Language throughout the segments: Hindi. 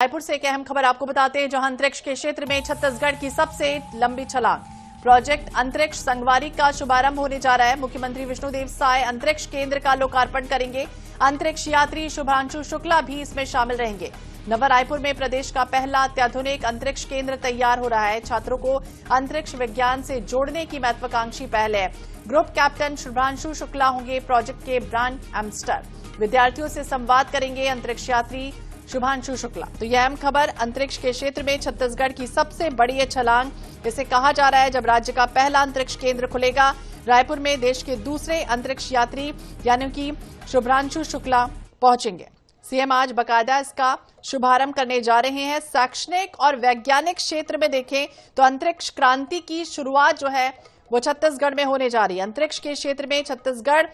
रायपुर से एक अहम खबर आपको बताते हैं, जहां अंतरिक्ष के क्षेत्र में छत्तीसगढ़ की सबसे लंबी छलांग प्रोजेक्ट अंतरिक्ष संगवारी का शुभारंभ होने जा रहा है। मुख्यमंत्री विष्णुदेव साय अंतरिक्ष केंद्र का लोकार्पण करेंगे। अंतरिक्ष यात्री शुभांशु शुक्ला भी इसमें शामिल रहेंगे। नवा रायपुर में प्रदेश का पहला अत्याधुनिक अंतरिक्ष केंद्र तैयार हो रहा है। छात्रों को अंतरिक्ष विज्ञान से जोड़ने की महत्वाकांक्षी पहल है। ग्रुप कैप्टन शुभांशु शुक्ला होंगे प्रोजेक्ट के ब्रांड एम्बेसडर। विद्यार्थियों से संवाद करेंगे अंतरिक्ष यात्री शुभांशु शुक्ला। तो यह अहम खबर, अंतरिक्ष के क्षेत्र में छत्तीसगढ़ की सबसे बड़ी छलांग इसे कहा जा रहा है। जब राज्य का पहला अंतरिक्ष केंद्र खुलेगा, रायपुर में देश के दूसरे अंतरिक्ष यात्री यानी कि शुभांशु शुक्ला पहुंचेंगे। सीएम आज बाकायदा इसका शुभारंभ करने जा रहे हैं। शैक्षणिक और वैज्ञानिक क्षेत्र में देखें तो अंतरिक्ष क्रांति की शुरुआत जो है वो छत्तीसगढ़ में होने जा रही है। अंतरिक्ष के क्षेत्र में छत्तीसगढ़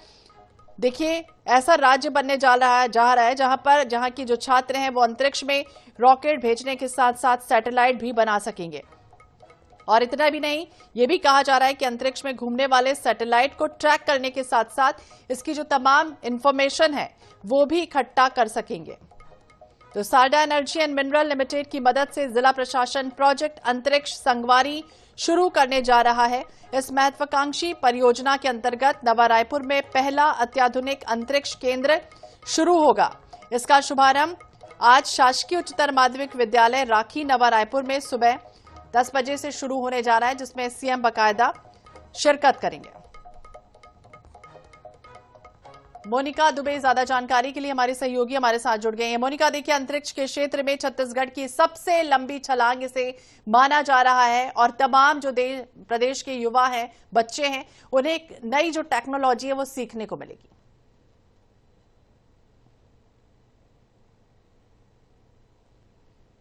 देखिए ऐसा राज्य बनने जा रहा है जहां की जो छात्र हैं वो अंतरिक्ष में रॉकेट भेजने के साथ साथ सैटेलाइट भी बना सकेंगे। और इतना भी नहीं, ये भी कहा जा रहा है कि अंतरिक्ष में घूमने वाले सैटेलाइट को ट्रैक करने के साथ साथ इसकी जो तमाम इंफॉर्मेशन है वो भी इकट्ठा कर सकेंगे। तो Sarda energy and mineral limited की मदद से जिला प्रशासन प्रोजेक्ट अंतरिक्ष संगवारी शुरू करने जा रहा है। इस महत्वाकांक्षी परियोजना के अंतर्गत नवा रायपुर में पहला अत्याधुनिक अंतरिक्ष केंद्र शुरू होगा। इसका शुभारंभ आज शासकीय उच्चतर माध्यमिक विद्यालय राखी नवा रायपुर में सुबह 10 बजे से शुरू होने जा रहा है, जिसमें सीएम बाकायदा शिरकत करेंगे। मोनिका दुबे ज्यादा जानकारी के लिए हमारे सहयोगी हमारे साथ जुड़ गए हैं। मोनिका, देखिए अंतरिक्ष के क्षेत्र में छत्तीसगढ़ की सबसे लंबी छलांग इसे माना जा रहा है और तमाम जो प्रदेश के युवा हैं, बच्चे हैं, उन्हें एक नई जो टेक्नोलॉजी है वो सीखने को मिलेगी।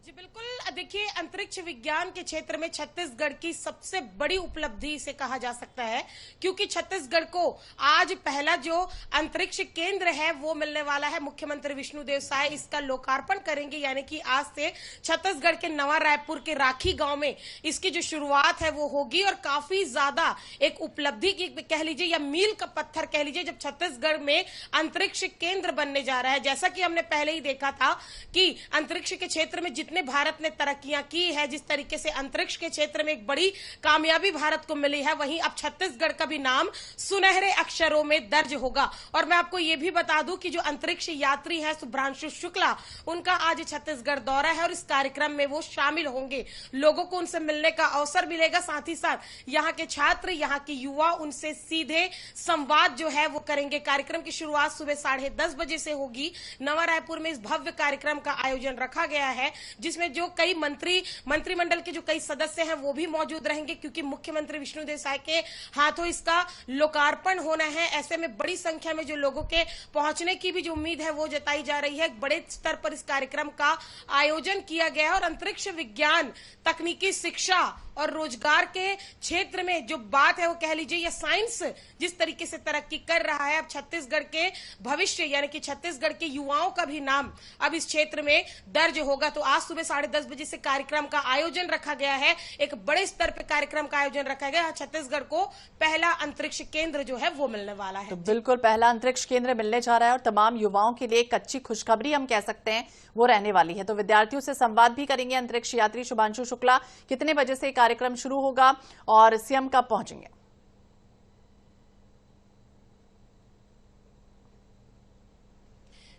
जी बिल्कुल, देखिए अंतरिक्ष विज्ञान के क्षेत्र में छत्तीसगढ़ की सबसे बड़ी उपलब्धि इसे कहा जा सकता है, क्योंकि छत्तीसगढ़ को आज पहला जो अंतरिक्ष केंद्र है वो मिलने वाला है। मुख्यमंत्री विष्णुदेव साय इसका लोकार्पण करेंगे, यानी कि आज से छत्तीसगढ़ के नवा रायपुर के राखी गांव में इसकी जो शुरुआत है वो होगी। और काफी ज्यादा एक उपलब्धि की कह लीजिए या मील का पत्थर कह लीजिए, जब छत्तीसगढ़ में अंतरिक्ष केंद्र बनने जा रहा है। जैसा कि हमने पहले ही देखा था कि अंतरिक्ष के क्षेत्र में जितने भारत ने तरक्कियां की है, जिस तरीके से अंतरिक्ष के क्षेत्र में एक बड़ी कामयाबी भारत को मिली है, वहीं अब छत्तीसगढ़ का भी नाम सुनहरे अक्षरों में दर्ज होगा। और मैं आपको यह भी बता दूं कि जो अंतरिक्ष यात्री है शुभांशु शुक्ला, उनका आज छत्तीसगढ़ दौरा है और इस कार्यक्रम में वो शामिल होंगे। लोगों को उनसे मिलने का अवसर मिलेगा, साथ ही साथ यहाँ के छात्र, यहाँ के युवा उनसे सीधे संवाद जो है वो करेंगे। कार्यक्रम की शुरुआत सुबह 10:30 बजे से होगी। नवा रायपुर में इस भव्य कार्यक्रम का आयोजन रखा गया है, जिसमें जो कई मंत्रिमंडल के जो कई सदस्य हैं वो भी मौजूद रहेंगे, क्योंकि मुख्यमंत्री विष्णुदेव साय के हाथों इसका लोकार्पण होना है। ऐसे में बड़ी संख्या में जो लोगों के पहुंचने की भी जो उम्मीद है वो जताई जा रही है। बड़े स्तर पर इस कार्यक्रम का आयोजन किया गया है और अंतरिक्ष विज्ञान, तकनीकी शिक्षा और रोजगार के क्षेत्र में जो बात है वो कह लीजिए या साइंस जिस तरीके से तरक्की कर रहा है, अब छत्तीसगढ़ के भविष्य यानी कि छत्तीसगढ़ के युवाओं का भी नाम अब इस क्षेत्र में दर्ज होगा। तो आज सुबह 10:30 बजे से कार्यक्रम का आयोजन रखा गया है। एक बड़े स्तर पर कार्यक्रम का आयोजन रखा गया है। छत्तीसगढ़ को पहला अंतरिक्ष केंद्र जो है वो मिलने वाला है। तो बिल्कुल पहला अंतरिक्ष केंद्र मिलने जा रहा है और तमाम युवाओं के लिए एक अच्छी खुशखबरी हम कह सकते हैं वो रहने वाली है। तो विद्यार्थियों से संवाद भी करेंगे अंतरिक्ष यात्री शुभांशु शुक्ला। कितने बजे से कार्यक्रम शुरू होगा और सीएम कब पहुंचेंगे?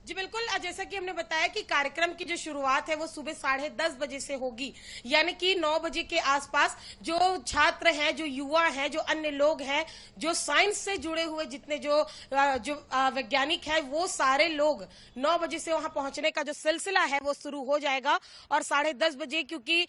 जी बिल्कुल, जैसा कि हमने बताया कि कार्यक्रम की जो शुरुआत है वो सुबह 10:30 बजे से होगी, यानी कि 9 बजे के आसपास जो छात्र हैं, जो युवा हैं, जो अन्य लोग हैं, जो साइंस से जुड़े हुए जितने जो वैज्ञानिक हैं, वो सारे लोग 9 बजे से वहां पहुंचने का जो सिलसिला है वो शुरू हो जाएगा। और 10:30 बजे क्योंकि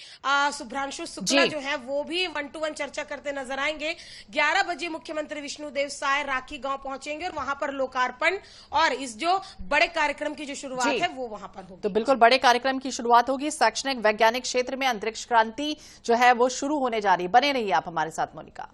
शुभांशु शुक्ला जो है वो भी 1-to-1 चर्चा करते नजर आएंगे। 11 बजे मुख्यमंत्री विष्णुदेव साय राखी गांव पहुंचेंगे और वहां पर लोकार्पण और इस जो बड़े कार्यक्रम की जो शुरुआत है वो वहां पर होगी। तो बिल्कुल बड़े कार्यक्रम की शुरुआत होगी। शैक्षणिक वैज्ञानिक क्षेत्र में अंतरिक्ष क्रांति जो है वो शुरू होने जा रही है। बने रहिए आप हमारे साथ मोनिका।